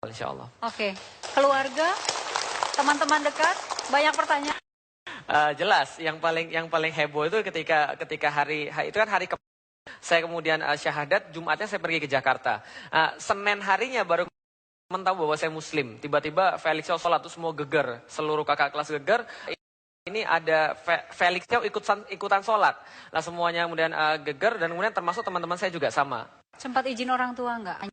insya Allah. Oke. Keluarga, teman-teman dekat, banyak pertanyaan. Jelas, yang paling heboh itu ketika hari itu kan hari saya kemudian syahadat, Jumatnya saya pergi ke Jakarta. Senin harinya baru teman tahu bahwa saya Muslim. Tiba-tiba Felixio sholat itu semua geger, seluruh kakak kelas geger. Ini ada Felixio ikutan sholat. Nah semuanya kemudian geger dan kemudian termasuk teman-teman saya juga sama. Sempat izin orang tua nggak?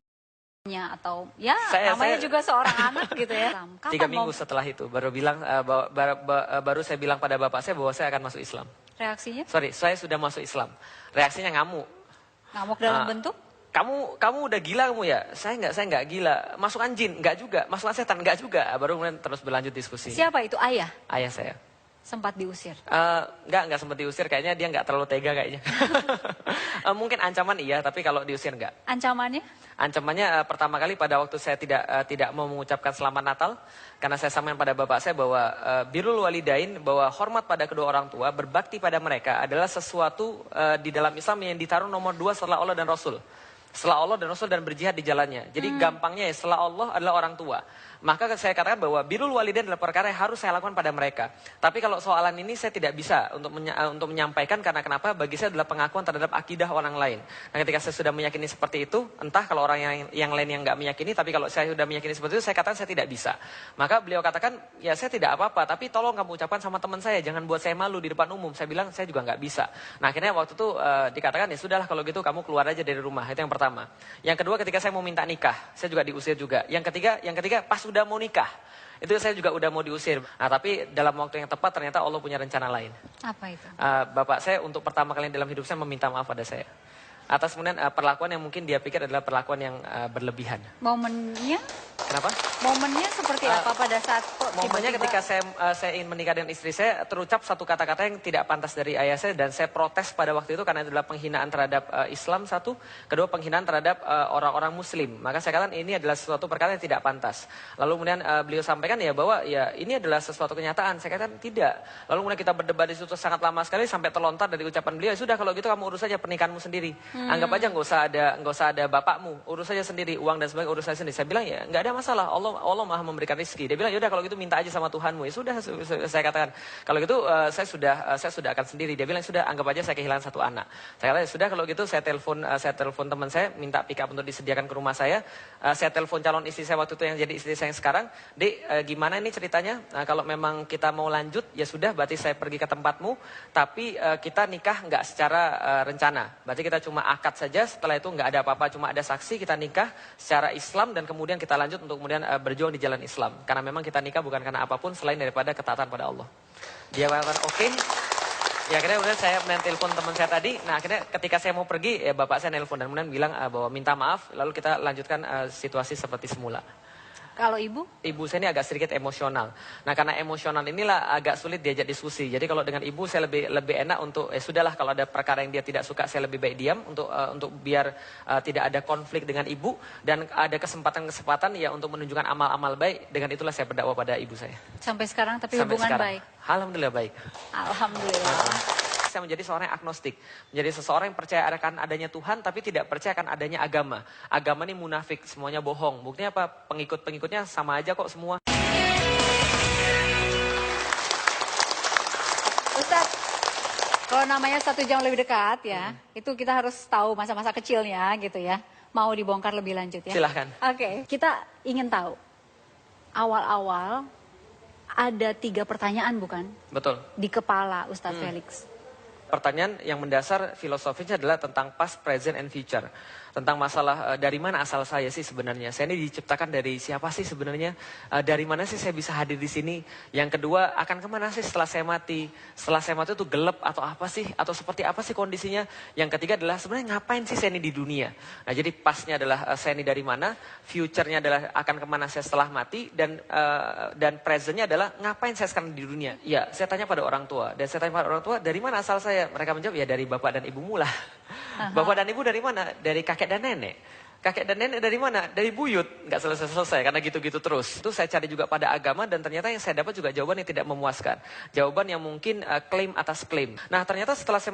Atau ya namanya juga seorang anak gitu ya. 3 minggu setelah itu baru bilang baru saya bilang pada bapak saya bahwa saya akan masuk Islam. Reaksinya? Sorry, saya sudah masuk Islam. Reaksinya ngamuk. Ngamuk dalam bentuk? Kamu udah gila kamu ya? Saya nggak gila. Masukan jin nggak juga, masukan setan nggak juga. Baru kemudian terus berlanjut diskusi. Siapa itu, ayah? Ayah saya. Sempat diusir? Nggak sempat diusir, kayaknya dia nggak terlalu tega kayaknya. Mungkin ancaman iya, tapi kalau diusir nggak. Ancamannya? Ancamannya pertama kali pada waktu saya tidak mau mengucapkan selamat Natal, karena saya sampaikan pada bapak saya bahwa birrul walidain, bahwa hormat pada kedua orang tua, berbakti pada mereka adalah sesuatu di dalam Islam yang ditaruh nomor 2 setelah Allah dan Rasul. Setelah Allah dan Rasul dan berjihad di jalannya. Jadi gampangnya ya, setelah Allah adalah orang tua. Maka saya katakan bahwa birrul walidain adalah perkara yang harus saya lakukan pada mereka. Tapi kalau soalan ini saya tidak bisa untuk menyampaikan, karena kenapa? Bagi saya adalah pengakuan terhadap akidah orang lain. Nah ketika saya sudah meyakini seperti itu, entah kalau orang yang lain yang nggak meyakini, tapi kalau saya sudah meyakini seperti itu, saya katakan saya tidak bisa. Maka beliau katakan, ya saya tidak apa-apa, tapi tolong kamu ucapkan sama teman saya, jangan buat saya malu di depan umum. Saya bilang, saya juga nggak bisa. Nah akhirnya waktu itu dikatakan, ya sudahlah kalau gitu kamu keluar aja dari rumah. Itu yang pertama. Yang kedua, ketika saya mau minta nikah, saya juga diusir juga. Yang ketiga pas sudah mau nikah, itu saya juga udah mau diusir. Nah tapi dalam waktu yang tepat ternyata Allah punya rencana lain. Apa itu? Bapak saya untuk pertama kali dalam hidup saya meminta maaf pada saya atas kemudian perlakuan yang mungkin dia pikir adalah perlakuan yang berlebihan. Momennya? Kenapa? Momennya seperti apa pada saat momennya ketika saya ingin menikah dengan istri saya, terucap satu kata-kata yang tidak pantas dari ayah saya, dan saya protes pada waktu itu karena itu adalah penghinaan terhadap Islam satu, kedua penghinaan terhadap orang-orang Muslim. Maka saya katakan ini adalah sesuatu perkara yang tidak pantas. Lalu kemudian beliau sampaikan ya bahwa ya ini adalah sesuatu kenyataan. Saya katakan tidak. Lalu kemudian kita berdebat di situ sangat lama sekali sampai terlontar dari ucapan beliau, sudah kalau gitu kamu urus saja pernikahanmu sendiri. Anggap aja nggak usah ada bapakmu, urus saja sendiri, uang dan sebagainya urus saja sendiri. Saya bilang ya nggak ada masalah, Allah Maha memberikan rezeki. Dia bilang yaudah kalau gitu minta aja sama Tuhanmu. Ya sudah, saya katakan kalau gitu saya sudah akan sendiri. Dia bilang sudah, anggap aja saya kehilangan satu anak. Saya katakan sudah kalau gitu saya telepon teman saya, minta pick up untuk disediakan ke rumah saya. Saya telepon calon istri saya waktu itu yang jadi istri saya yang sekarang. Dek, gimana ini ceritanya? Kalau memang kita mau lanjut ya sudah, berarti saya pergi ke tempatmu. Tapi kita nikah nggak secara rencana. Berarti kita cuma akad saja. Setelah itu nggak ada apa-apa, cuma ada saksi, kita nikah secara Islam dan kemudian kita lanjut untuk kemudian berjuang di jalan Islam. Karena memang kita nikah bukan karena apapun selain daripada ketaatan pada Allah. Dia mengatakan oke. Ya akhirnya kemudian saya menelpon teman saya tadi. Nah akhirnya ketika saya mau pergi, ya bapak saya nelpon dan kemudian bilang bahwa minta maaf. Lalu kita lanjutkan situasi seperti semula. Kalau ibu? Ibu saya ini agak sedikit emosional. Nah karena emosional inilah agak sulit diajak diskusi. Jadi kalau dengan ibu saya lebih enak untuk sudahlah, kalau ada perkara yang dia tidak suka saya lebih baik diam untuk biar tidak ada konflik dengan ibu, dan ada kesempatan ya untuk menunjukkan amal-amal baik. Dengan itulah saya berdakwah pada ibu saya. Sampai sekarang tapi Sampai hubungan sekarang. baik? Alhamdulillah baik. Alhamdulillah. Saya menjadi seorang yang agnostik, menjadi seseorang yang percaya akan adanya Tuhan tapi tidak percaya akan adanya agama. Agama ini munafik, semuanya bohong. Buktinya apa? Pengikut-pengikutnya sama aja kok semua. Ustadz, kalau namanya 1 jam lebih dekat ya, itu kita harus tahu masa-masa kecilnya gitu ya. Mau dibongkar lebih lanjut ya? Silahkan. Oke, kita ingin tahu awal-awal ada 3 pertanyaan bukan? Betul. Di kepala Ustadz Felix. Pertanyaan yang mendasar filosofisnya adalah tentang past, present, and future. Tentang masalah dari mana asal saya sih sebenarnya. Saya ini diciptakan dari siapa sih sebenarnya. Dari mana sih saya bisa hadir di sini. Yang kedua, akan kemana sih setelah saya mati. Setelah saya mati itu gelap atau apa sih. Atau seperti apa sih kondisinya. Yang ketiga adalah sebenarnya ngapain sih saya ini di dunia. Nah jadi pastnya adalah saya ini dari mana. Future-nya adalah akan kemana saya setelah mati. Dan present-nya adalah ngapain saya sekarang di dunia. Ya saya tanya pada orang tua. Dan saya tanya pada orang tua, dari mana asal saya. Mereka menjawab, ya dari bapak dan ibumu lah. Bapak dan ibu dari mana? Dari kakek dan nenek. Kakek dan nenek dari mana? Dari buyut. Nggak selesai-selesai karena gitu-gitu terus. Itu saya cari juga pada agama dan ternyata yang saya dapat juga jawaban yang tidak memuaskan. Jawaban yang mungkin klaim atas klaim. Nah ternyata setelah saya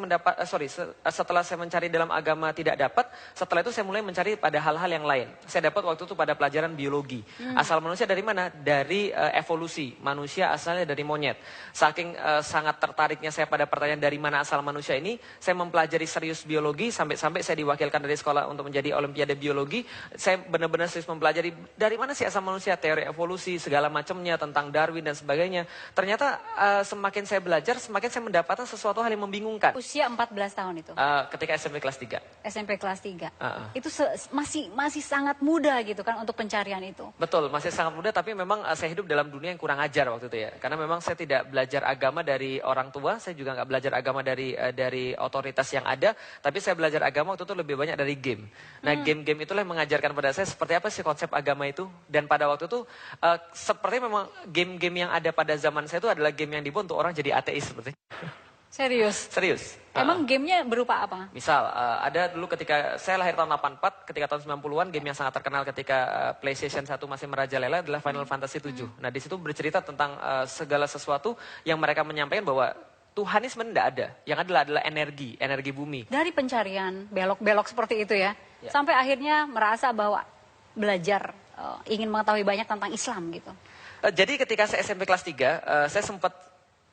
setelah saya mencari dalam agama tidak dapat, setelah itu saya mulai mencari pada hal-hal yang lain. Saya dapat waktu itu pada pelajaran biologi. Asal manusia dari mana? Dari evolusi. Manusia asalnya dari monyet. Saking sangat tertariknya saya pada pertanyaan dari mana asal manusia ini, saya mempelajari serius biologi sampai-sampai saya diwakilkan dari sekolah untuk menjadi olimpiade biologi. Saya benar-benar serius mempelajari dari mana sih asal manusia, teori evolusi, segala macamnya tentang Darwin dan sebagainya. Ternyata semakin saya belajar, semakin saya mendapatkan sesuatu hal yang membingungkan. Usia 14 tahun itu? Ketika SMP kelas 3. SMP kelas 3. Itu masih sangat muda gitu kan untuk pencarian itu. Betul, masih sangat muda tapi memang saya hidup dalam dunia yang kurang ajar waktu itu ya. Karena memang saya tidak belajar agama dari orang tua, saya juga nggak belajar agama dari otoritas yang ada, tapi saya belajar agama waktu itu lebih banyak dari game. Nah, game-game itulah yang mengajarkan pada saya seperti apa sih konsep agama itu. Dan pada waktu itu seperti memang game-game yang ada pada zaman saya itu adalah game yang dibuat untuk orang jadi ateis seperti. Serius? Serius. Emang gamenya berupa apa? Misal, ada dulu ketika saya lahir tahun 84, ketika tahun 90-an game yang sangat terkenal ketika PlayStation 1 masih merajalela adalah Final Fantasy 7. Nah, di situ bercerita tentang segala sesuatu yang mereka menyampaikan bahwa Tuhan ini sebenarnya tidak ada. Yang adalah energi bumi. Dari pencarian belok-belok seperti itu ya, sampai akhirnya merasa bahwa belajar, ingin mengetahui banyak tentang Islam gitu. Jadi ketika saya SMP kelas 3, saya sempat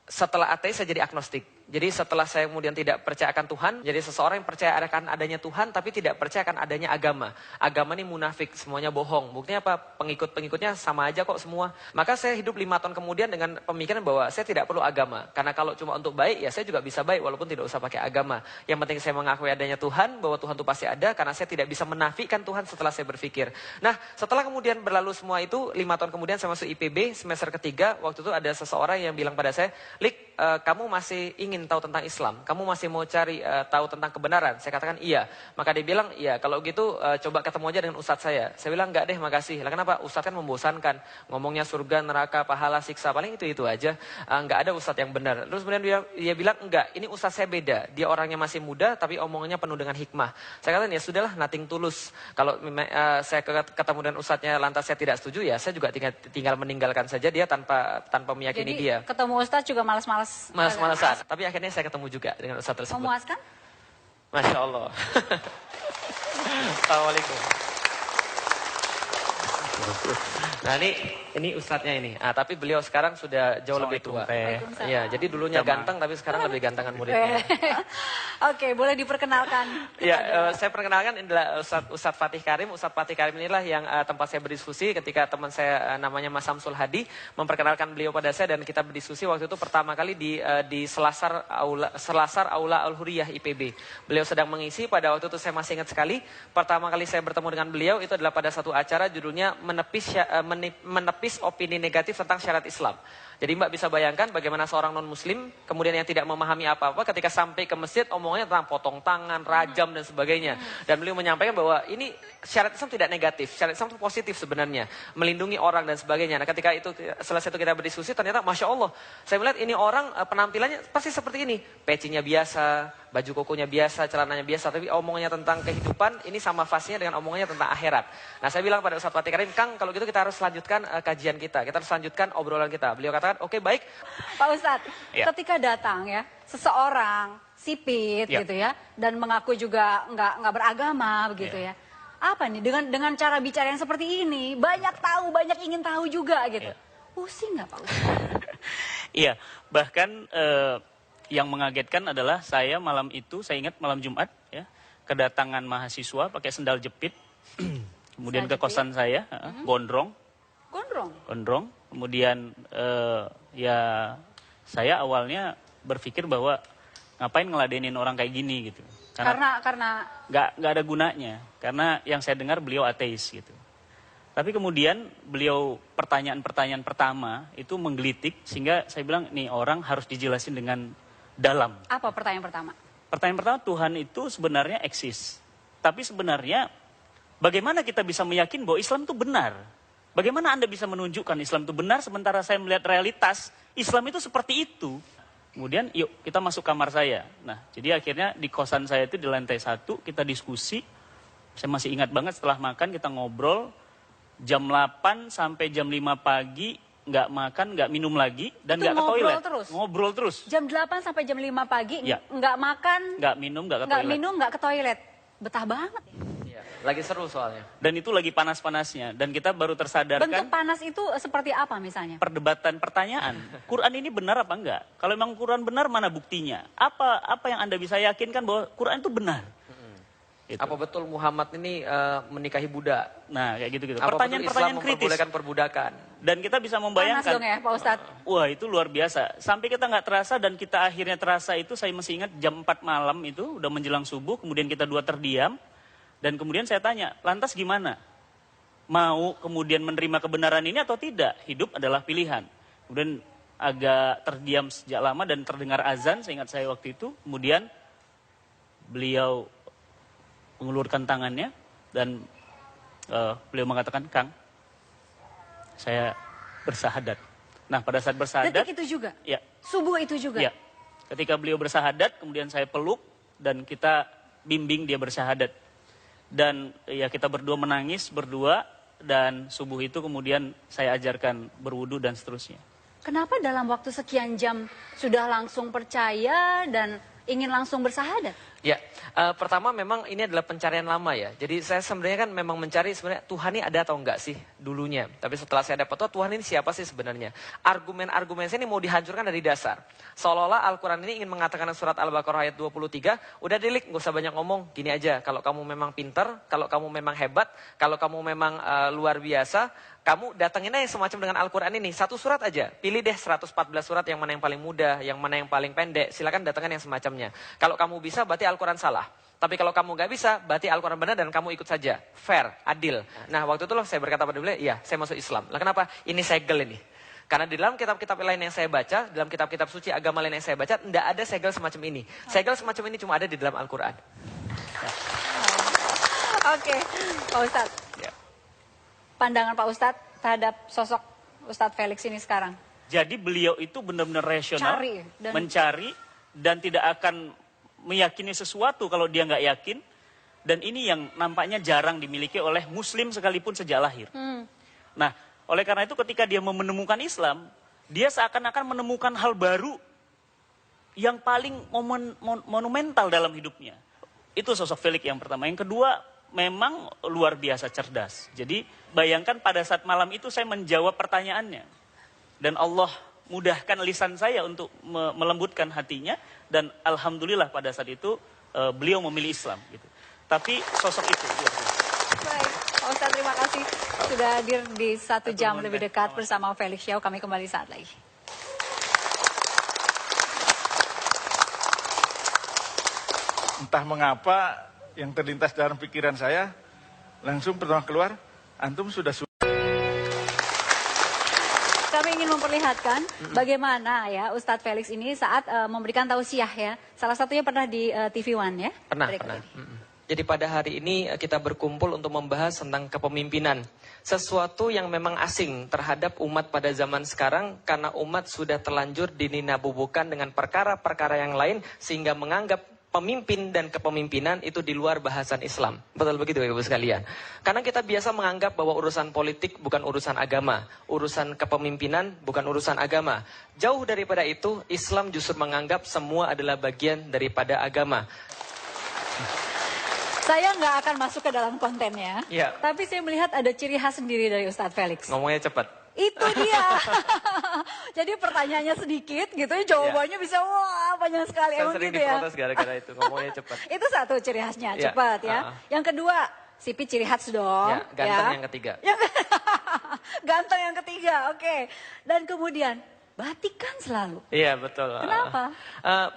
setelah ateis saya jadi agnostik. Jadi setelah saya kemudian tidak percaya akan Tuhan, jadi seseorang yang percaya akan adanya Tuhan tapi tidak percaya akan adanya agama. Agama ini munafik, semuanya bohong. Buktinya apa? Pengikut-pengikutnya sama aja kok semua. Maka saya hidup 5 tahun kemudian dengan pemikiran bahwa saya tidak perlu agama. Karena kalau cuma untuk baik, ya saya juga bisa baik walaupun tidak usah pakai agama. Yang penting saya mengakui adanya Tuhan, bahwa Tuhan itu pasti ada, karena saya tidak bisa menafikan Tuhan setelah saya berpikir. Nah, setelah kemudian berlalu semua itu, 5 tahun kemudian saya masuk IPB, semester ketiga, waktu itu ada seseorang yang bilang pada saya, Lik, kamu masih ingin tahu tentang Islam, kamu masih mau cari tahu tentang kebenaran? Saya katakan iya. Maka dia bilang, iya kalau gitu coba ketemu aja dengan ustadz saya. Saya bilang enggak deh, makasih. Lah kenapa? Ustadz kan membosankan, ngomongnya surga, neraka, pahala, siksa, paling itu aja. Enggak ada ustadz yang benar. Terus kemudian dia bilang enggak, ini ustadz saya beda. Dia orangnya masih muda tapi omongannya penuh dengan hikmah. Saya katakan ya sudahlah, nothing tulus. Kalau saya ketemu dengan ustadznya lantas saya tidak setuju, ya saya juga tinggal meninggalkan saja dia tanpa meyakini. Jadi, dia. Ketemu ustadz juga Malas-malasan. Tapi akhirnya saya ketemu juga dengan ustadz tersebut. Memuaskan? Masya Allah. Assalamualaikum. Nah ini ustadznya ini. Tapi beliau sekarang sudah jauh lebih tua. Iya, jadi dulunya ganteng tapi sekarang lebih gantengan muridnya. Oke, boleh diperkenalkan. Ya, saya perkenalkan adalah Ustadz Fatih Karim. Ustadz Fatih Karim inilah yang tempat saya berdiskusi ketika teman saya namanya Mas Samsul Hadi memperkenalkan beliau pada saya dan kita berdiskusi waktu itu pertama kali di Selasar Aula Al-Huriyah IPB. Beliau sedang mengisi, pada waktu itu saya masih ingat sekali. Pertama kali saya bertemu dengan beliau itu adalah pada satu acara judulnya menepis opini negatif tentang syariat Islam. Jadi Mbak bisa bayangkan bagaimana seorang non-muslim kemudian yang tidak memahami apa-apa ketika sampai ke masjid omongannya tentang potong tangan, rajam dan sebagainya. Dan beliau menyampaikan bahwa ini syariat Islam tidak negatif, syariat Islam itu positif sebenarnya, melindungi orang dan sebagainya. Nah ketika itu selesai itu kita berdiskusi, ternyata Masya Allah, saya melihat ini orang penampilannya pasti seperti ini, pecinya biasa, baju kokonya biasa, celananya biasa, tapi omongannya tentang kehidupan ini sama fasenya dengan omongannya tentang akhirat. Nah saya bilang pada Ustadz Fatih Karim, Kang kalau gitu kita harus lanjutkan kajian kita harus lanjutkan obrolan kita. Beliau katakan, oke baik. Pak Ustadz, ketika datang ya seseorang sipit gitu ya, dan mengaku juga nggak beragama begitu ya, apa nih dengan cara bicara yang seperti ini, banyak tahu, banyak ingin tahu juga gitu, pusing nggak Pak Ustadz? Iya, bahkan yang mengagetkan adalah saya malam itu, saya ingat malam Jumat ya, kedatangan mahasiswa pakai sendal jepit, kemudian ke kosan saya, gondrong, kemudian ya saya awalnya berpikir bahwa ngapain ngeladenin orang kayak gini gitu, karena nggak ada gunanya, karena yang saya dengar beliau ateis gitu. Tapi kemudian beliau pertanyaan-pertanyaan pertama itu menggelitik sehingga saya bilang nih orang harus dijelasin dengan dalam. Apa pertanyaan pertama? Pertanyaan pertama, Tuhan itu sebenarnya eksis. Tapi sebenarnya bagaimana kita bisa meyakini bahwa Islam itu benar? Bagaimana Anda bisa menunjukkan Islam itu benar sementara saya melihat realitas Islam itu seperti itu? Kemudian yuk kita masuk kamar saya. Nah jadi akhirnya di kosan saya itu di lantai 1 kita diskusi. Saya masih ingat banget setelah makan kita ngobrol, jam 8 sampai jam 5 pagi, nggak makan, nggak minum lagi, dan nggak ke toilet. Terus? Ngobrol terus. Jam 8 sampai jam 5 pagi, Ya. nggak makan, Nggak minum, nggak ke toilet. nggak ke toilet. Betah banget. Iya, lagi seru soalnya. Dan itu lagi panas-panasnya. Dan kita baru tersadarkan Bentuk panas itu seperti apa misalnya? perdebatan pertanyaan. Quran ini benar apa enggak? Kalau memang Quran benar, mana buktinya? Apa yang Anda bisa yakinkan bahwa Quran itu benar? Gitu. Apa betul Muhammad ini menikahi budak? Nah, kayak gitu-gitu. Apa betul Islam Pertanyaan-pertanyaan kritis. memperbolehkan perbudakan? Dan kita bisa Panas membayangkan. dong ya Pak Ustadz. Wah, itu luar biasa. Sampai kita nggak terasa dan kita akhirnya terasa itu, saya masih ingat jam 4 malam itu, udah menjelang subuh, kemudian kita dua terdiam. Dan kemudian saya tanya, lantas gimana? Mau kemudian menerima kebenaran ini atau tidak? Hidup adalah pilihan. Kemudian agak terdiam sejak lama dan terdengar azan, saya ingat saya waktu itu. Kemudian beliau mengulurkan tangannya dan beliau mengatakan, Kang, saya bersahadat. Nah, pada saat bersahadat, Detik itu juga? ya, Subuh itu juga? ya, ketika beliau bersahadat, kemudian saya peluk dan kita bimbing dia bersahadat. Dan ya kita berdua menangis berdua, dan subuh itu kemudian saya ajarkan berwudu dan seterusnya. Kenapa dalam waktu sekian jam sudah langsung percaya dan ingin langsung bersahadat? Ya, pertama memang ini adalah pencarian lama ya. Jadi saya sebenarnya kan memang mencari sebenarnya Tuhan ini ada atau enggak sih dulunya. Tapi setelah saya dapat, oh Tuhan ini siapa sih sebenarnya. Argumen-argumen saya ini mau dihancurkan dari dasar. Seolah-olah Al-Quran ini ingin mengatakan surat Al-Baqarah ayat 23, udah delik, nggak usah banyak ngomong. Gini aja, kalau kamu memang pinter, kalau kamu memang hebat, kalau kamu memang luar biasa, kamu datangin aja semacam dengan Al-Quran ini. Satu surat aja, pilih deh 114 surat yang mana yang paling mudah, yang mana yang paling pendek. Silakan datangkan yang semacamnya. Kalau kamu bisa, berarti Al-Quran salah. Tapi kalau kamu nggak bisa, berarti Al-Quran benar dan kamu ikut saja. Fair, adil. Nah waktu itu loh saya berkata pada beliau, iya saya masuk Islam. Lah kenapa? Ini segel ini. Karena di dalam kitab-kitab lain yang saya baca, dalam kitab-kitab suci agama lain yang saya baca, tidak ada segel semacam ini. Segel semacam ini cuma ada di dalam Al-Quran. Oke, Pak Ustadz. Ya. Pandangan Pak Ustadz terhadap sosok Ustadz Felix ini sekarang? Jadi beliau itu benar-benar rasional, mencari dan tidak akan meyakini sesuatu kalau dia nggak yakin. Dan ini yang nampaknya jarang dimiliki oleh muslim sekalipun sejak lahir. Nah, oleh karena itu ketika dia menemukan Islam, dia seakan-akan menemukan hal baru yang paling monumental dalam hidupnya. Itu sosok Felix yang pertama. Yang kedua, memang luar biasa cerdas. Jadi bayangkan pada saat malam itu saya menjawab pertanyaannya. Dan Allah mudahkan lisan saya untuk melembutkan hatinya. Dan alhamdulillah pada saat itu beliau memilih Islam. Gitu. Tapi sosok itu luar biasa. Baik, Pak Ustadz terima kasih sudah hadir di 1 jam lebih dekat bersama Felix Xiao. Kami kembali saat lagi. Entah mengapa yang terlintas dalam pikiran saya, langsung pertama keluar, antum sudah Kami ingin memperlihatkan bagaimana ya Ustadz Felix ini saat memberikan tausiah ya. Salah satunya pernah di TV One ya. Pernah. Berikut ini. Jadi pada hari ini kita berkumpul untuk membahas tentang kepemimpinan. Sesuatu yang memang asing terhadap umat pada zaman sekarang karena umat sudah terlanjur dininabubukan dengan perkara-perkara yang lain sehingga menganggap pemimpin dan kepemimpinan itu di luar bahasan Islam. Betul begitu Ibu sekalian. Karena kita biasa menganggap bahwa urusan politik bukan urusan agama. Urusan kepemimpinan bukan urusan agama. Jauh daripada itu, Islam justru menganggap semua adalah bagian daripada agama. Saya nggak akan masuk ke dalam kontennya. Iya. Tapi saya melihat ada ciri khas sendiri dari Ustadz Felix. Ngomongnya cepat. Itu dia. Jadi pertanyaannya sedikit gitu, jawabannya bisa wah banyak sekali. Saya Emang sering gitu ya. diprotes gara-gara itu, ngomongnya cepat. Itu satu ciri khasnya, Ya, cepat ya. Yang kedua, sipit ciri khas dong. Ya, ganteng yang ketiga. Ganteng yang ketiga, oke. Dan kemudian, batikan selalu. Iya betul. Kenapa?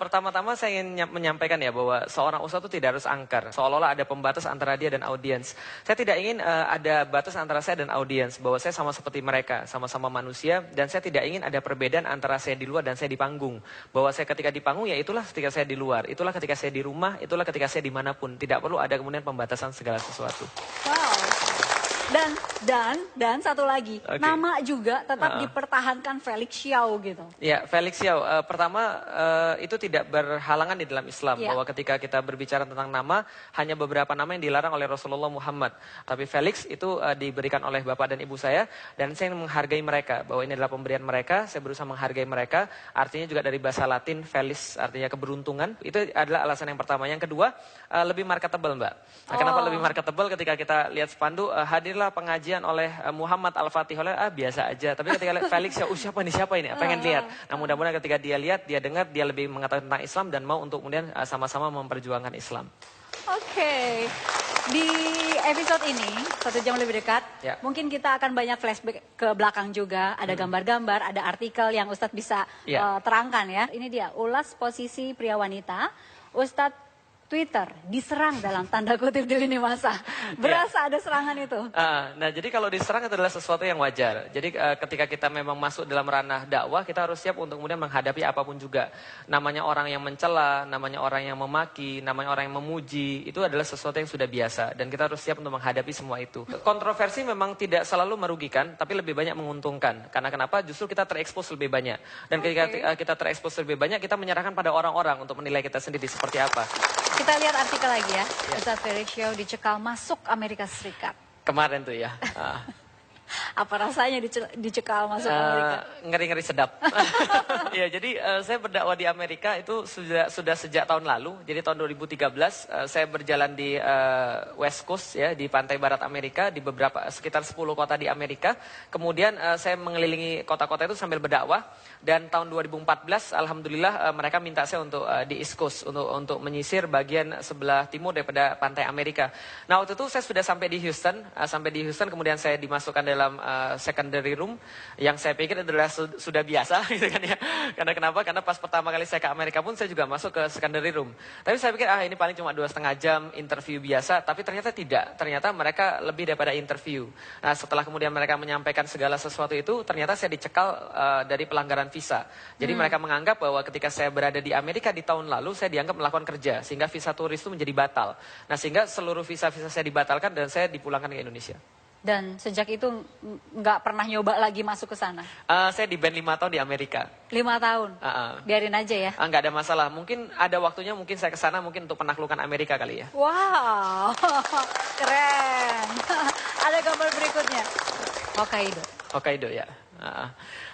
Pertama-tama saya ingin menyampaikan ya bahwa seorang ustadz itu tidak harus angker. Seolah-olah ada pembatas antara dia dan audiens. Saya tidak ingin ada batas antara saya dan audiens. Bahwa saya sama seperti mereka, sama-sama manusia. Dan saya tidak ingin ada perbedaan antara saya di luar dan saya di panggung. Bahwa saya ketika di panggung ya itulah ketika saya di luar. Itulah ketika saya di rumah, itulah ketika saya dimanapun. Tidak perlu ada kemudian pembatasan segala sesuatu. Wow. Dan satu lagi, nama juga tetap dipertahankan Felix Xiao gitu. Ya, Felix Xiao. Pertama, itu tidak berhalangan di dalam Islam. Bahwa ketika kita berbicara tentang nama, hanya beberapa nama yang dilarang oleh Rasulullah Muhammad. Tapi Felix itu diberikan oleh bapak dan ibu saya. Dan saya menghargai mereka. Bahwa ini adalah pemberian mereka, saya berusaha menghargai mereka. Artinya juga dari bahasa Latin, Felix artinya keberuntungan. Itu adalah alasan yang pertama. Yang kedua, lebih marketable, Mbak. Nah, kenapa lebih marketable? Ketika kita lihat spanduk, hadirlah pengajian oleh Muhammad Al-Fatih, oleh biasa aja. Tapi ketika lihat Felix, ya siapa ini, pengen lihat. Nah, mudah-mudahan ketika dia lihat, dia dengar, dia lebih mengetahui tentang Islam dan mau untuk kemudian sama-sama memperjuangkan Islam. Oke. Di episode ini, 1 jam lebih dekat, mungkin kita akan banyak flashback ke belakang juga. Ada gambar-gambar, ada artikel yang Ustadz bisa terangkan ya. Ini dia, ulas posisi pria wanita. Ustadz Twitter diserang dalam tanda kutip di lini masa. Berasa ada serangan itu. Nah, jadi kalau diserang itu adalah sesuatu yang wajar. Jadi ketika kita memang masuk dalam ranah dakwah, kita harus siap untuk kemudian menghadapi apapun juga. Namanya orang yang mencela, namanya orang yang memaki, namanya orang yang memuji, itu adalah sesuatu yang sudah biasa. Dan kita harus siap untuk menghadapi semua itu. Kontroversi memang tidak selalu merugikan, tapi lebih banyak menguntungkan. Karena kenapa? Justru kita terekspos lebih banyak. Dan ketika kita terekspos lebih banyak, kita menyerahkan pada orang-orang untuk menilai kita sendiri seperti apa. Kita lihat artikel lagi ya. Ustadz Felix Xiao dicekal masuk Amerika Serikat. Kemarin tuh ya. Apa rasanya dicekal masuk Amerika? Ngeri-ngeri sedap. Ya, jadi saya berdakwah di Amerika itu sudah sejak tahun lalu. Jadi tahun 2013 saya berjalan di West Coast ya, di pantai barat Amerika, di sekitar 10 kota di Amerika. Kemudian saya mengelilingi kota-kota itu sambil berdakwah. Dan tahun 2014 alhamdulillah mereka minta saya untuk di East Coast untuk menyisir bagian sebelah timur daripada pantai Amerika. Nah, waktu itu saya sudah sampai di Houston, kemudian saya dimasukkan dalam secondary room yang saya pikir adalah sudah biasa gitu kan ya. Karena kenapa? Karena pas pertama kali saya ke Amerika pun saya juga masuk ke secondary room. Tapi saya pikir ini paling cuma 2,5 jam interview biasa, tapi ternyata tidak. Ternyata mereka lebih daripada interview. Nah, setelah kemudian mereka menyampaikan segala sesuatu itu, ternyata saya dicekal dari pelanggaran visa. Jadi mereka menganggap bahwa ketika saya berada di Amerika di tahun lalu, saya dianggap melakukan kerja, sehingga visa turis itu menjadi batal. Nah, sehingga seluruh visa-visa saya dibatalkan dan saya dipulangkan ke Indonesia. Dan sejak itu nggak pernah nyoba lagi masuk ke sana? Saya di band 5 tahun di Amerika. 5 tahun? Biarin aja ya? Nggak ada masalah. Mungkin ada waktunya, mungkin saya ke sana mungkin untuk penaklukan Amerika kali ya. Wow, keren. Ada gambar berikutnya. Hokkaido ya.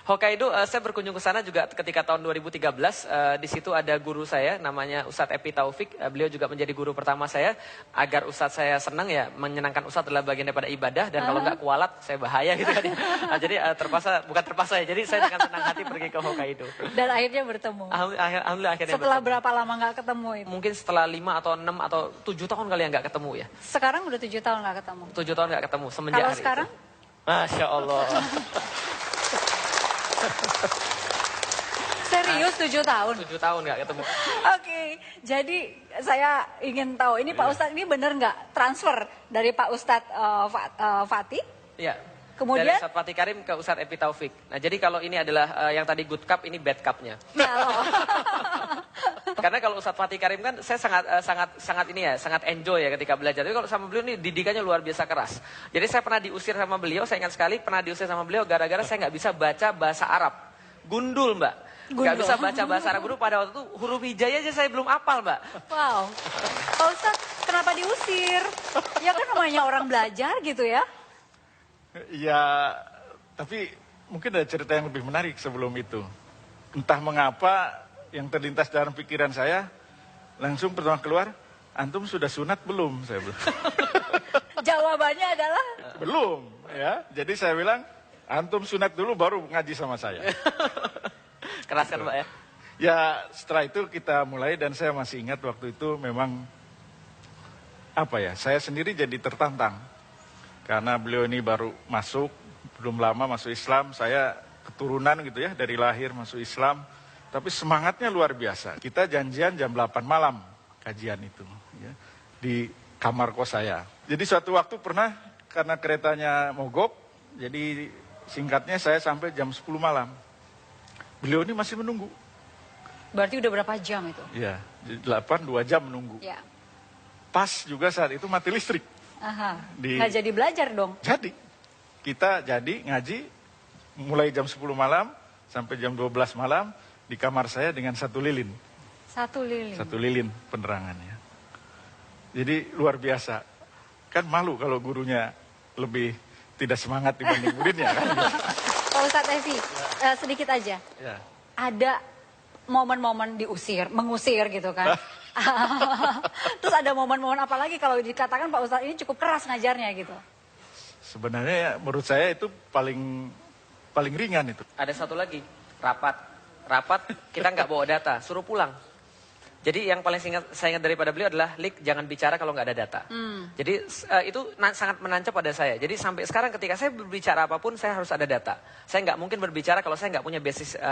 Hokkaido, saya berkunjung ke sana juga ketika tahun 2013. Di situ ada guru saya, namanya Ustadz Epi Taufik. Beliau juga menjadi guru pertama saya. Agar Ustadz saya senang ya, menyenangkan Ustadz adalah bagian daripada ibadah. Dan kalau nggak kualat, saya bahaya gitu kan. Jadi bukan terpaksa ya. Jadi saya dengan senang hati pergi ke Hokkaido. Dan akhirnya bertemu. Alhamdulillah akhirnya setelah bertemu. Berapa lama nggak ketemu itu? Mungkin setelah 5 atau 6 atau 7 tahun kali ya nggak ketemu ya. Sekarang udah 7 tahun nggak ketemu? 7 tahun nggak ketemu semenjak kalau hari sekarang? Itu. Masya Allah. Serius 7 tahun? 7 tahun nggak ketemu. Oke, jadi saya ingin tahu, ini Pak Ustadz ini benar nggak transfer dari Pak Ustadz Fatih? Iya. Kemudian? Dari Ustadz Fatih Karim ke Ustadz Epi Taufik. Nah, jadi kalau ini adalah yang tadi good cup, ini bad cupnya. Karena kalau Ustadz Fatih Karim kan saya sangat enjoy ya ketika belajar. Tapi kalau sama beliau ini didikannya luar biasa keras. Jadi saya pernah diusir sama beliau, saya ingat sekali pernah diusir sama beliau gara-gara saya nggak bisa baca bahasa Arab. Gundul, Mbak. Nggak bisa baca bahasa Arab dulu, pada waktu itu huruf hijaiyah aja saya belum hafal, Mbak. Wow. Pak Ustadz, kenapa diusir? Ya kan namanya orang belajar gitu ya. Ya, tapi mungkin ada cerita yang lebih menarik sebelum itu. Entah mengapa yang terlintas dalam pikiran saya, langsung pertama keluar, antum sudah sunat belum? Saya bilang. Jawabannya adalah? Belum, ya. Jadi saya bilang, antum sunat dulu baru ngaji sama saya. Keras kan, Mbak ya? Ya, setelah itu kita mulai dan saya masih ingat waktu itu memang, saya sendiri jadi tertantang. Karena beliau ini baru masuk, belum lama masuk Islam, saya keturunan gitu ya, dari lahir masuk Islam. Tapi semangatnya luar biasa. Kita janjian jam 8 malam kajian itu, ya, di kamar kos saya. Jadi suatu waktu pernah, karena keretanya mogok, jadi singkatnya saya sampai jam 10 malam. Beliau ini masih menunggu. Berarti udah berapa jam itu? Iya, 2 jam menunggu. Ya. Pas juga saat itu mati listrik. Aha. Nggak jadi belajar dong. Jadi, kita jadi ngaji mulai jam 10 malam sampai jam 12 malam di kamar saya dengan 1 lilin. 1 lilin. 1 lilin penerangannya. Jadi luar biasa. Kan malu kalau gurunya lebih tidak semangat dibanding muridnya kan. Pak Ustadz Evi, sedikit aja. Ya. Ada momen-momen mengusir gitu kan. Terus ada momen-momen apa lagi kalau dikatakan Pak Ustadz ini cukup keras ngajarnya gitu. Sebenarnya ya, menurut saya itu paling ringan itu. Ada satu lagi, rapat kita nggak bawa data, suruh pulang. Jadi yang paling saya ingat daripada beliau adalah, Lik, jangan bicara kalau nggak ada data. Jadi itu sangat menancap pada saya. Jadi sampai sekarang ketika saya berbicara apapun, saya harus ada data. Saya nggak mungkin berbicara kalau saya nggak punya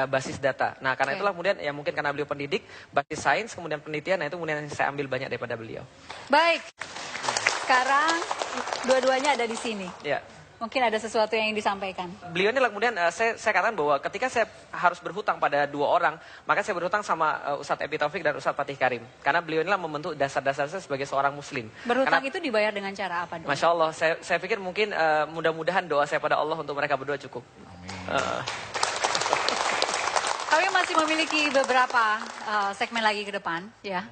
basis data. Nah, karena itulah kemudian, ya mungkin karena beliau pendidik, basis sains, kemudian penelitian, nah itu kemudian saya ambil banyak daripada beliau. Baik, sekarang dua-duanya ada di sini. Ya. Mungkin ada sesuatu yang ingin disampaikan. Beliau ini kemudian saya katakan bahwa ketika saya harus berhutang pada 2 orang, maka saya berhutang sama Ustadz Epi Taufik dan Ustadz Fatih Karim. Karena beliau inilah membentuk dasar-dasar saya sebagai seorang muslim. Berhutang itu dibayar dengan cara apa dong? Masya Allah, saya pikir mungkin mudah-mudahan doa saya pada Allah untuk mereka berdua cukup. Kami masih memiliki beberapa segmen lagi ke depan, ya.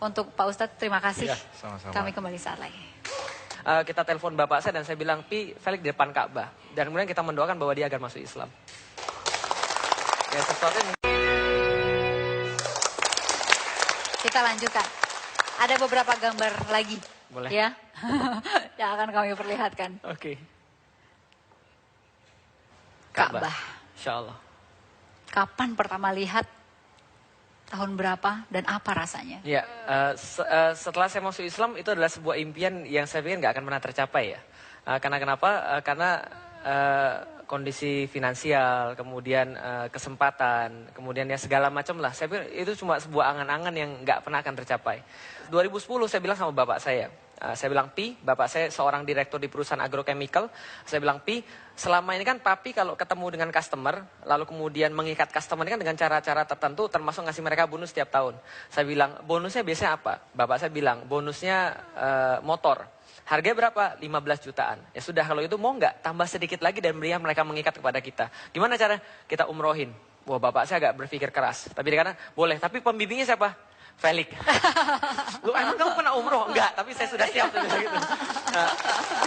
Untuk Pak Ustadz, terima kasih. Ya, sama-sama. Kami kembali saat lagi. Kita telepon bapak saya dan saya bilang, Pi, Felix di depan Ka'bah. Dan kemudian kita mendoakan bahwa dia agar masuk Islam. Ya, sesuatu yang... Kita lanjutkan. Ada beberapa gambar lagi. Boleh. Ya. Yang akan kami perlihatkan. Oke. Ka'bah. Insya Allah. Kapan pertama lihat? Tahun berapa dan apa rasanya? Ya, setelah saya masuk Islam itu adalah sebuah impian yang saya pikir nggak akan pernah tercapai ya. Karena kenapa? Karena kondisi finansial, kemudian kesempatan, kemudian ya segala macam lah. Saya pikir itu cuma sebuah angan-angan yang nggak pernah akan tercapai. 2010 saya bilang sama bapak saya bilang, Pi, bapak saya seorang direktur di perusahaan agrochemical. Saya bilang, Pi, selama ini kan papi kalau ketemu dengan customer, lalu kemudian mengikat customer ini kan dengan cara-cara tertentu, termasuk ngasih mereka bonus setiap tahun. Saya bilang, bonusnya biasanya apa? Bapak saya bilang, bonusnya motor. Harganya berapa? 15 jutaan. Ya sudah, kalau itu mau nggak? Tambah sedikit lagi dan berikan mereka mengikat kepada kita. Gimana cara? Kita umrohin. Wah, bapak saya agak berpikir keras. Tapi dia kata, boleh. Tapi pembimbingnya siapa? Felix. Lu emang kamu pernah umroh? Enggak, tapi saya sudah siap. Gitu.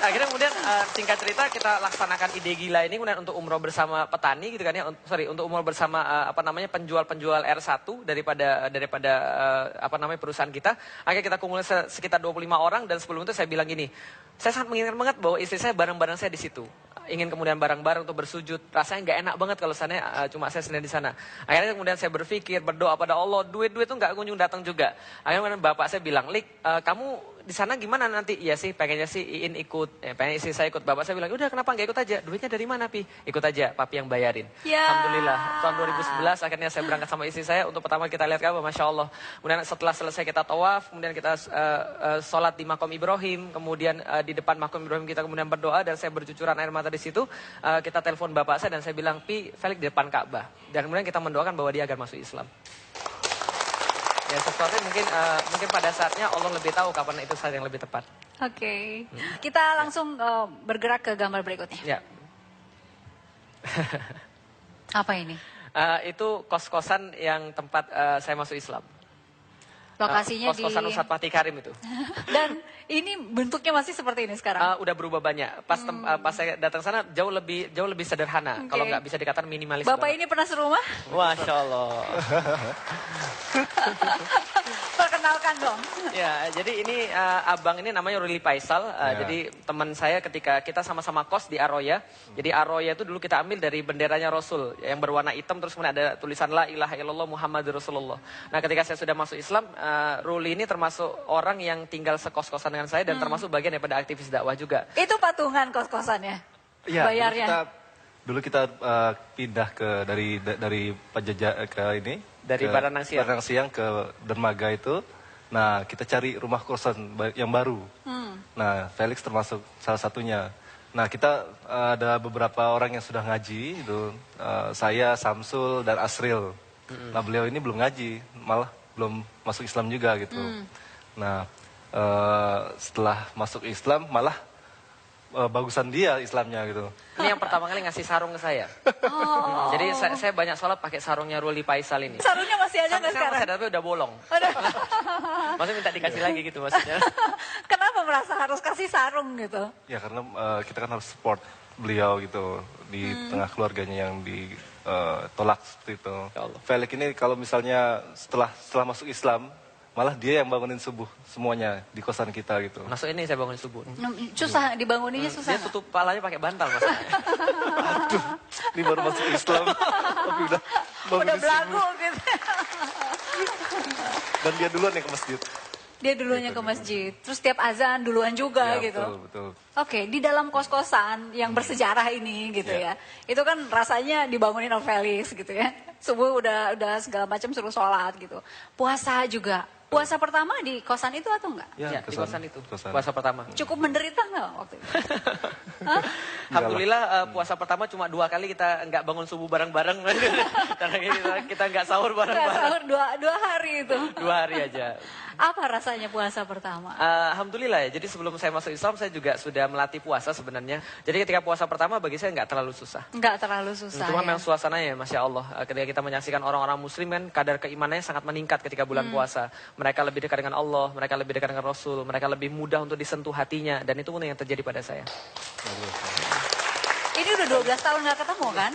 Akhirnya kemudian singkat cerita kita laksanakan ide gila ini kemudian untuk umroh bersama petani gitu kan ya. Untuk umroh bersama penjual-penjual R1 daripada perusahaan kita. Akhirnya kita kumpulkan sekitar 25 orang dan sebelum itu saya bilang gini, saya sangat menginginkan banget bahwa istri saya bareng-bareng saya di situ. Ingin kemudian bareng-bareng untuk bersujud. Rasanya nggak enak banget kalau sana cuma saya sendiri di sana. Akhirnya kemudian saya berpikir, berdoa pada Allah, duit-duit itu nggak kunjung datang juga. Akhirnya kemudian bapak saya bilang, Lik, kamu di sana gimana nanti? Iya sih, pengennya sih Iin ikut, pengen istri saya ikut. Bapak saya bilang, udah kenapa nggak ikut aja? Duitnya dari mana, Pi? Ikut aja, papi yang bayarin. Ya. Alhamdulillah, tahun 2011 akhirnya saya berangkat sama istri saya untuk pertama kita lihat Ka'bah, Masya Allah. Kemudian setelah selesai kita tawaf, kemudian kita sholat di Makom Ibrahim, kemudian di depan Makom Ibrahim kita kemudian berdoa dan saya bercucuran air mata di situ. Kita telepon bapak saya dan saya bilang, Pi, Felix di depan Ka'bah. Dan kemudian kita mendoakan bahwa dia agar masuk Islam. Ya, sesuatu yang mungkin pada saatnya Allah lebih tahu kapan itu saat yang lebih tepat. Oke. Kita langsung bergerak ke gambar berikutnya. Ya. Apa ini? Itu kos-kosan yang tempat saya masuk Islam. Lokasinya kos-kosan di... Ustadz Fatih Karim itu. Dan ini bentuknya masih seperti ini sekarang? Udah berubah banyak. Pas saya datang sana jauh lebih sederhana. Okay. Kalau nggak bisa dikatakan minimalis. Bapak banget. ini pernah serumah? Masya Allah. Perkenalkan dong. Ya, jadi ini abang ini namanya Ruli Faisal. Jadi teman saya ketika kita sama-sama kos di Aroya. Jadi Aroya itu dulu kita ambil dari benderanya Rasul yang berwarna hitam terus kemudian ada tulisan La ilaha illallah Muhammadur Rasulullah. Nah, ketika saya sudah masuk Islam, Ruli ini termasuk orang yang tinggal sekos-kosan dengan saya dan termasuk bagian daripada aktivis dakwah juga. Itu patungan kos-kosannya? Iya, bayarnya? Dulu kita pindah dari Pajajaran ke ini. Dari Baranang Siang. Baranang Siang ke Dermaga itu. Nah, kita cari rumah kosan yang baru. Nah, Felix termasuk salah satunya. Nah, kita ada beberapa orang yang sudah ngaji. Itu, saya, Samsul, dan Asril. Nah, beliau ini belum ngaji, malah belum masuk Islam juga gitu. Nah, setelah masuk Islam malah bagusan dia Islamnya gitu. Ini yang pertama kali ngasih sarung ke saya. Jadi saya banyak sholat pakai sarungnya Ruli Faisal ini. Sarungnya masih ada Sampai nggak sekarang sekarang? masih ada tapi udah bolong. Maksudnya minta dikasih lagi gitu maksudnya. Kenapa merasa harus kasih sarung gitu? Ya karena kita kan harus support beliau gitu di tengah keluarganya yang ditolak seperti itu. Ya Allah. Felix ini kalau misalnya setelah masuk Islam, malah dia yang bangunin subuh semuanya di kosan kita gitu. Masuk ini saya bangun subuh. Susah dibanguninnya susah. Dia tutup palanya pakai bantal maksudnya. Ini baru masuk Islam, tapi udah bangunin Udah belagu subuh. gitu. Dan dia duluan yang ke masjid. Dia dulunya ke masjid. Terus tiap azan duluan juga Ya, gitu. betul. Oke, di dalam kos-kosan yang bersejarah ini gitu ya. Itu kan rasanya dibangunin oleh Felix gitu ya. Subuh udah segala macam suruh sholat gitu. Puasa juga. Puasa pertama di kosan itu atau enggak? Ya, di kosan itu. Puasa pertama. Cukup menderita enggak waktu itu? Alhamdulillah puasa pertama cuma 2 kali kita nggak bangun subuh bareng-bareng. Karena kita nggak sahur Enggak bareng-bareng. sahur dua hari itu. 2 hari aja. Apa rasanya puasa pertama? Alhamdulillah ya. Jadi sebelum saya masuk Islam saya juga sudah melatih puasa sebenarnya. Jadi ketika puasa pertama bagi saya nggak terlalu susah. Enggak terlalu susah Cuma ya. memang suasananya, Masya Allah. Ketika kita menyaksikan orang-orang muslim kan, kadar keimanannya sangat meningkat ketika bulan puasa. Mereka lebih dekat dengan Allah, mereka lebih dekat dengan Rasul, mereka lebih mudah untuk disentuh hatinya. Dan itu pun yang terjadi pada saya. Ini udah 12 tahun nggak ketemu kan?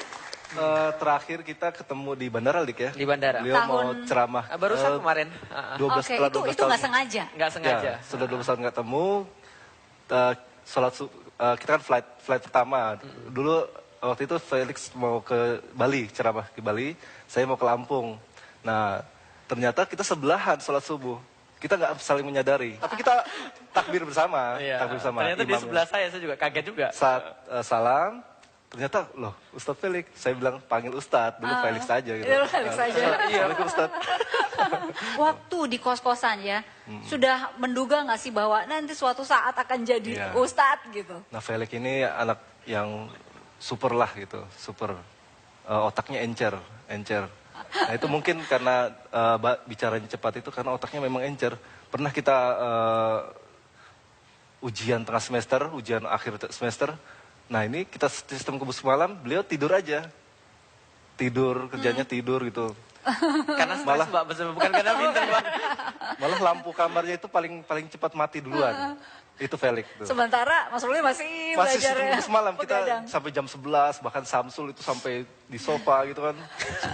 Terakhir kita ketemu di bandara, Dik ya. Di bandara. Beliau mau ceramah. Barusan kemarin. 12 Oke, setelah 12 itu tahun. nggak sengaja. Nggak sengaja. Ya, sudah 12 tahun nggak temu. Kita kan flight pertama. Dulu waktu itu Felix mau ke Bali, ceramah ke Bali. Saya mau ke Lampung. Nah, ternyata kita sebelahan sholat subuh. Kita nggak saling menyadari. Tapi kita takbir bersama. Iya. Takbir bersama. Ternyata di imamnya. sebelah saya juga kaget juga. Saat salam, ternyata loh Ustadz Felix. Saya bilang panggil Ustadz, dulu Felix aja gitu. Dulu Felix aja. Assalamualaikum Ustadz. Waktu di kos-kosan ya, sudah menduga nggak sih bahwa nanti suatu saat akan jadi Iya. ustadz gitu? Nah Felix ini anak yang super lah gitu, super. Otaknya encer. Nah itu mungkin karena bicaranya cepat itu karena otaknya memang encer. Pernah kita ujian tengah semester, ujian akhir semester. Nah ini kita sistem kebus malam, beliau tidur aja. Tidur, kerjanya tidur gitu. Karena stres Mbak, bukan karena pintar Mbak. Malah lampu kamarnya itu paling cepat mati duluan. Itu Felix tuh. Sementara Mas Ruli masih Masih belajar ya. semalam kita begadang. sampai jam 11, bahkan Samsul itu sampai di sofa gitu kan,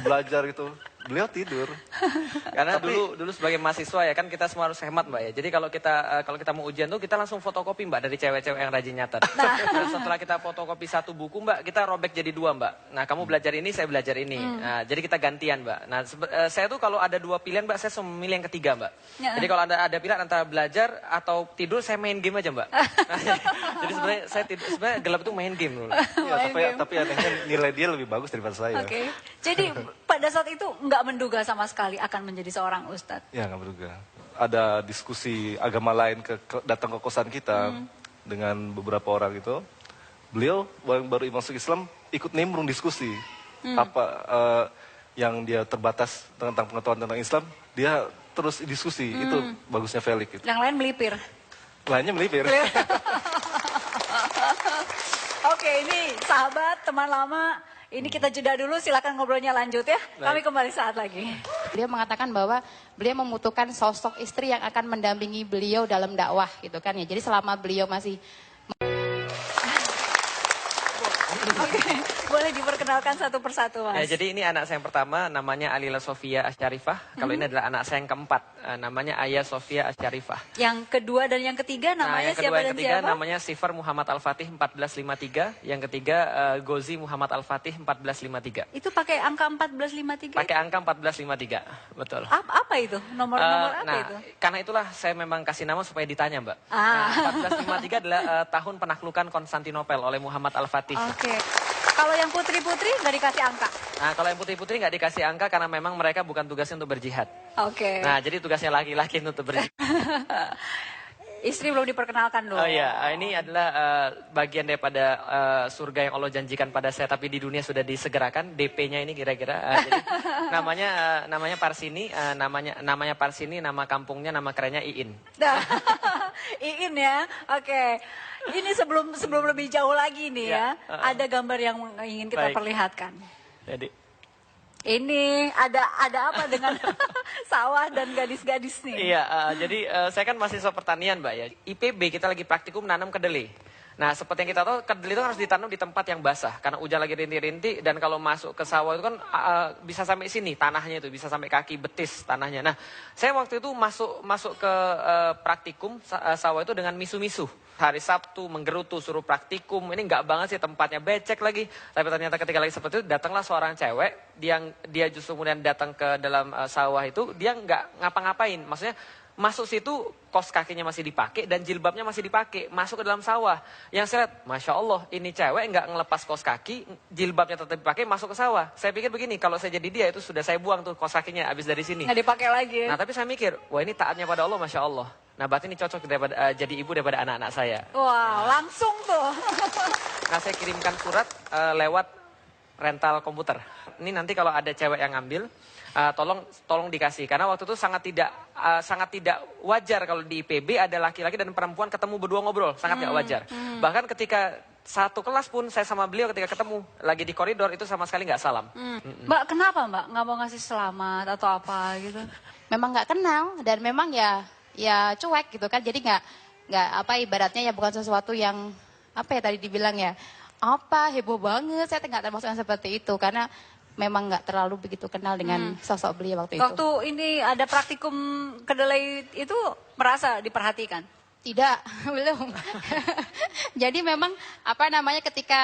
belajar gitu. Beliau tidur. Karena dulu sebagai mahasiswa ya kan kita semua harus hemat Mbak ya. Jadi kalau kita mau ujian tuh kita langsung fotokopi Mbak dari cewek-cewek yang rajin nyatet. Nah setelah kita fotokopi 1 buku Mbak, kita robek jadi 2 Mbak. Nah kamu belajar ini, saya belajar ini. Nah jadi kita gantian Mbak. Nah saya tuh kalau ada 2 pilihan Mbak, saya memilih yang ketiga Mbak. Jadi kalau ada pilihan antara belajar atau tidur, saya main game aja Mbak. Nah, jadi sebenarnya saya sebenarnya gelap itu main game dulu. Ya, tapi anehnya nilai dia lebih bagus daripada saya. Oke. Jadi pada saat itu nggak menduga sama sekali akan menjadi seorang ustadz. Ya nggak berduga. Ada diskusi agama lain datang ke kosan kita dengan beberapa orang itu. Beliau yang baru masuk Islam ikut nimbrung diskusi. Apa yang dia terbatas tentang pengetahuan tentang Islam, dia terus diskusi. Itu bagusnya Felix. Gitu. Yang lain melipir. Lainnya melipir. Oke, ini sahabat, teman lama. Ini kita jeda dulu, silakan ngobrolnya lanjut ya. Kami kembali saat lagi. Beliau mengatakan bahwa beliau membutuhkan sosok istri yang akan mendampingi beliau dalam dakwah gitu kan ya. Jadi selama beliau masih Oke, boleh diperkenalkan satu persatu Mas. Ya, jadi ini anak saya yang pertama namanya Alila Sofia Asyarifah. Kalau ini adalah anak saya yang keempat namanya Ayah Sofia Asyarifah. Yang kedua dan yang ketiga namanya yang kedua, siapa yang dan ketiga siapa? namanya Sifar Muhammad Al-Fatih 1453. Yang ketiga Gozi Muhammad Al-Fatih 1453. Itu pakai angka 1453? Pakai angka 1453, betul. Apa itu? Nomor-nomor apa nah, itu? karena itulah saya memang kasih nama supaya ditanya Mbak. Ah. Nah, 1453 adalah tahun penaklukan Konstantinopel oleh Muhammad Al-Fatih. Oke. Kalau yang putri-putri nggak dikasih angka? Nah, kalau yang putri-putri nggak dikasih angka karena memang mereka bukan tugasnya untuk berjihad. Oke. Nah, jadi tugasnya laki-laki untuk berjihad. Istri belum diperkenalkan dong. Oh iya, ini adalah bagian daripada surga yang Allah janjikan pada saya, tapi di dunia sudah disegerakan. DP-nya ini kira-kira. Jadi namanya Parsini, namanya Parsini, nama kampungnya, nama kerennya Iin. Nah, Iin ya, oke. Ini sebelum lebih jauh lagi nih ya, ada gambar yang ingin kita perlihatkan. Jadi ini ada apa dengan sawah dan gadis-gadis nih? Iya, jadi saya kan mahasiswa pertanian, Mbak ya. IPB kita lagi praktikum nanam kedelai. Nah, seperti yang kita tahu, kedelai itu harus ditanam di tempat yang basah. Karena hujan lagi rintik-rintik, dan kalau masuk ke sawah itu kan bisa sampai sini, tanahnya itu. Bisa sampai kaki betis tanahnya. Nah, saya waktu itu masuk ke praktikum sawah itu dengan misu-misu. Hari Sabtu, menggerutu, suruh praktikum. Ini nggak banget sih, tempatnya becek lagi. Tapi ternyata ketika lagi seperti itu, datanglah seorang cewek. Dia justru kemudian datang ke dalam sawah itu, dia nggak ngapa-ngapain. Maksudnya, masuk situ, kos kakinya masih dipakai dan jilbabnya masih dipakai, masuk ke dalam sawah. Yang saya lihat, Masya Allah, ini cewek nggak ngelepas kos kaki, jilbabnya tetap dipakai, masuk ke sawah. Saya pikir begini, kalau saya jadi dia itu sudah saya buang tuh kos kakinya habis dari sini. Nggak dipakai lagi. Nah, tapi saya mikir, wah ini taatnya pada Allah, Masya Allah. Nah, berarti ini cocok jadi ibu daripada anak-anak saya. Wah, langsung tuh. Nah, saya kirimkan surat lewat rental komputer. Ini nanti kalau ada cewek yang ngambil, tolong dikasih, karena waktu itu sangat tidak wajar kalau di IPB ada laki-laki dan perempuan ketemu berdua ngobrol, sangat tidak wajar. Bahkan ketika satu kelas pun saya sama beliau ketika ketemu lagi di koridor itu sama sekali nggak salam. Mbak, kenapa Mbak nggak mau ngasih selamat atau apa gitu? Memang nggak kenal dan memang ya cuek gitu kan, jadi nggak apa ibaratnya ya bukan sesuatu yang apa ya tadi dibilang ya apa heboh banget, saya nggak termasuk yang seperti itu karena memang nggak terlalu begitu kenal dengan sosok beliau waktu itu. Waktu ini ada praktikum kedelai itu merasa diperhatikan? Tidak, belum. Jadi memang apa namanya ketika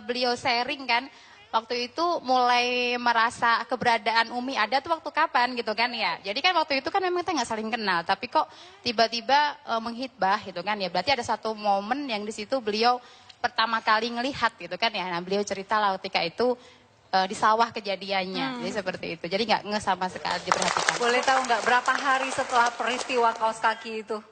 beliau sharing kan, waktu itu mulai merasa keberadaan Umi ada tuh waktu kapan gitu kan ya. Jadi kan waktu itu kan memang kita nggak saling kenal, tapi kok tiba-tiba menghitbah gitu kan ya. Berarti ada satu momen yang di situ beliau pertama kali ngelihat gitu kan ya. Nah beliau cerita lah ketika itu di sawah kejadiannya, jadi seperti itu. Jadi nggak sama sekali diperhatikan. Boleh tahu nggak berapa hari setelah peristiwa kaos kaki itu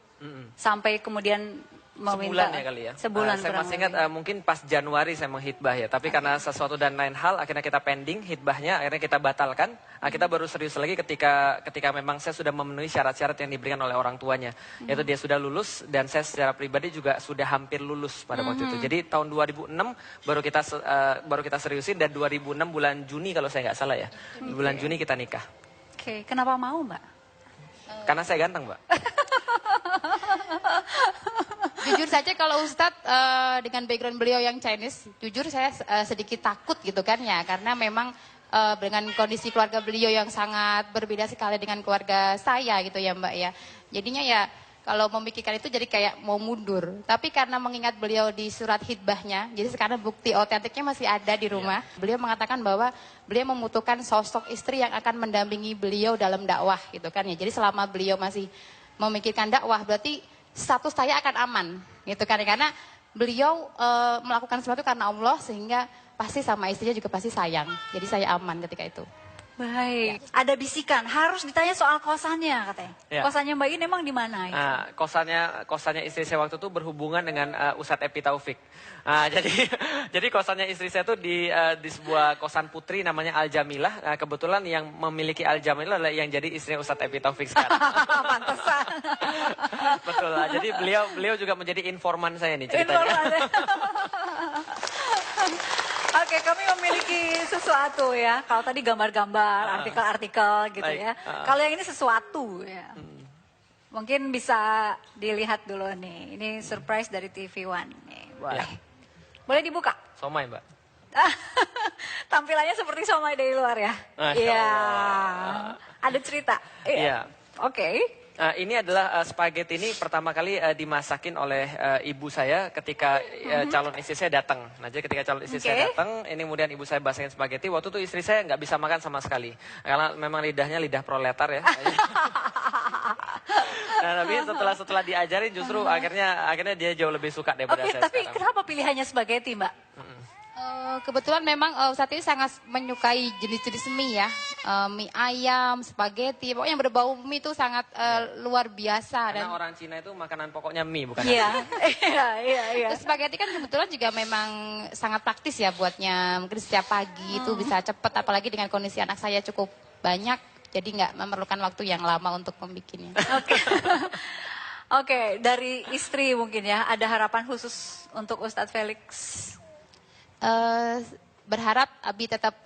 sampai kemudian meminta? Sebulan ya kali ya. Sebulan. Saya masih ingat mungkin pas Januari saya menghitbah ya. Tapi karena sesuatu dan lain hal akhirnya kita pending hitbahnya, akhirnya kita batalkan. Kita baru serius lagi ketika memang saya sudah memenuhi syarat-syarat yang diberikan oleh orang tuanya. Yaitu dia sudah lulus dan saya secara pribadi juga sudah hampir lulus pada waktu itu. Jadi tahun 2006 baru kita seriusin dan 2006 bulan Juni kalau saya nggak salah ya. Bulan Juni kita nikah. Oke, kenapa mau Mbak? Karena saya ganteng, Mbak. Jujur saja kalau Ustadz dengan background beliau yang Chinese, jujur saya sedikit takut gitu kan ya. Karena memang dengan kondisi keluarga beliau yang sangat berbeda sekali dengan keluarga saya gitu ya Mbak ya. Jadinya ya kalau memikirkan itu jadi kayak mau mundur. Tapi karena mengingat beliau di surat hitbahnya, jadi sekarang bukti otentiknya masih ada di rumah. Beliau mengatakan bahwa beliau membutuhkan sosok istri yang akan mendampingi beliau dalam dakwah gitu kan ya. Jadi selama beliau masih memikirkan dakwah berarti status saya akan aman gitu kan ya. Karena beliau melakukan sesuatu karena Allah sehingga pasti sama istrinya juga pasti sayang. Jadi saya aman ketika itu. Baik, ada bisikan harus ditanya soal kosannya katanya. Ya. Kosannya Mbak In emang di mana? Itu? Nah, kosannya istri saya waktu itu berhubungan dengan Ustadz Epi Taufik. Jadi kosannya istri saya itu di sebuah kosan putri namanya Al Jamilah. Kebetulan yang memiliki Al Jamilah adalah yang jadi istrinya Ustadz Epi Taufik sekarang. Pantesan. Betul lah. Jadi beliau juga menjadi informan saya nih ceritanya. Oke, kami memiliki sesuatu ya. Kalau tadi gambar-gambar, artikel-artikel gitu Baik. ya. Kalau yang ini sesuatu ya. Mungkin bisa dilihat dulu nih. Ini surprise dari TV One nih. Boleh. Ya. Boleh dibuka? Somai, Mbak. Tampilannya seperti somai dari luar ya. Masya Iya. Allah. Ada cerita. Iya. Oke. Ini adalah spaghetti ini pertama kali dimasakin oleh ibu saya ketika calon istri saya datang. Nah, jadi ketika calon istri saya datang, ini kemudian ibu saya masakin spaghetti. Waktu itu istri saya nggak bisa makan sama sekali. Karena memang lidahnya lidah proletar ya. Nah, tapi setelah diajarin justru akhirnya dia jauh lebih suka daripada saya Tapi sekarang. kenapa pilihannya spaghetti, Mbak? Kebetulan memang saat ini sangat menyukai jenis-jenis mie ya. Mie ayam, spaghetti, pokoknya yang berbau mie itu sangat luar biasa. Karena Dan orang Cina itu makanan pokoknya mie bukan Iya, iya. terus spaghetti kan kebetulan juga memang sangat praktis ya buatnya. Mungkin setiap pagi itu bisa cepat, apalagi dengan kondisi anak saya cukup banyak. Jadi nggak memerlukan waktu yang lama untuk membikinnya. Oke. Oke, dari istri mungkin ya, ada harapan khusus untuk Ustadz Felix? Berharap Abi tetap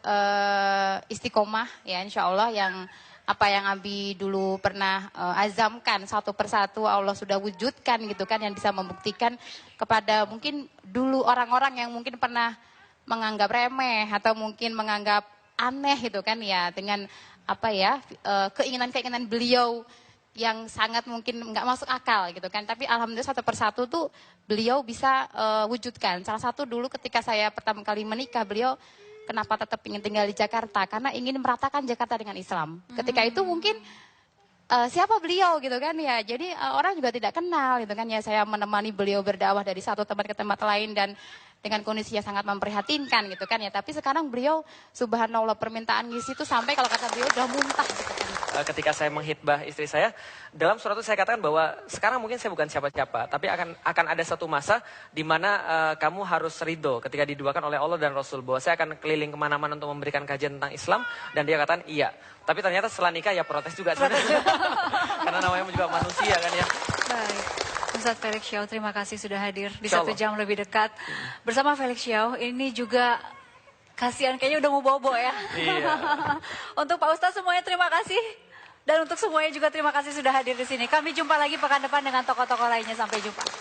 istiqomah ya, insya Allah yang apa yang Abi dulu pernah azamkan satu persatu Allah sudah wujudkan gitu kan, yang bisa membuktikan kepada mungkin dulu orang-orang yang mungkin pernah menganggap remeh atau mungkin menganggap aneh gitu kan ya, dengan apa ya keinginan-keinginan beliau yang sangat mungkin nggak masuk akal gitu kan, tapi alhamdulillah satu persatu tuh beliau bisa wujudkan. Salah satu dulu ketika saya pertama kali menikah, beliau kenapa tetap ingin tinggal di Jakarta, karena ingin meratakan Jakarta dengan Islam. Ketika itu mungkin siapa beliau gitu kan ya, jadi orang juga tidak kenal gitu kan ya. Saya menemani beliau berdakwah dari satu tempat ke tempat lain dan dengan kondisi yang sangat memprihatinkan gitu kan ya. Tapi sekarang beliau subhanallah permintaan ngisi itu sampai kalau kata beliau udah muntah gitu kan. Ketika saya menghitbah istri saya, dalam surat itu saya katakan bahwa sekarang mungkin saya bukan siapa-siapa, tapi akan ada satu masa di mana kamu harus ridho ketika diduakan oleh Allah dan Rasul, bahwa saya akan keliling kemana-mana untuk memberikan kajian tentang Islam, dan dia katakan iya. Tapi ternyata setelah nikah ya protes juga. Karena namanya juga manusia kan ya. Baik. Ustadz Felix Xiao, terima kasih sudah hadir di 1 jam lebih dekat. Bersama Felix Xiao, ini juga kasihan kayaknya udah mau bobo ya. Iya. Untuk Pak Ustadz semuanya terima kasih. Dan untuk semuanya juga terima kasih sudah hadir di sini. Kami jumpa lagi pekan depan dengan tokoh-tokoh lainnya. Sampai jumpa.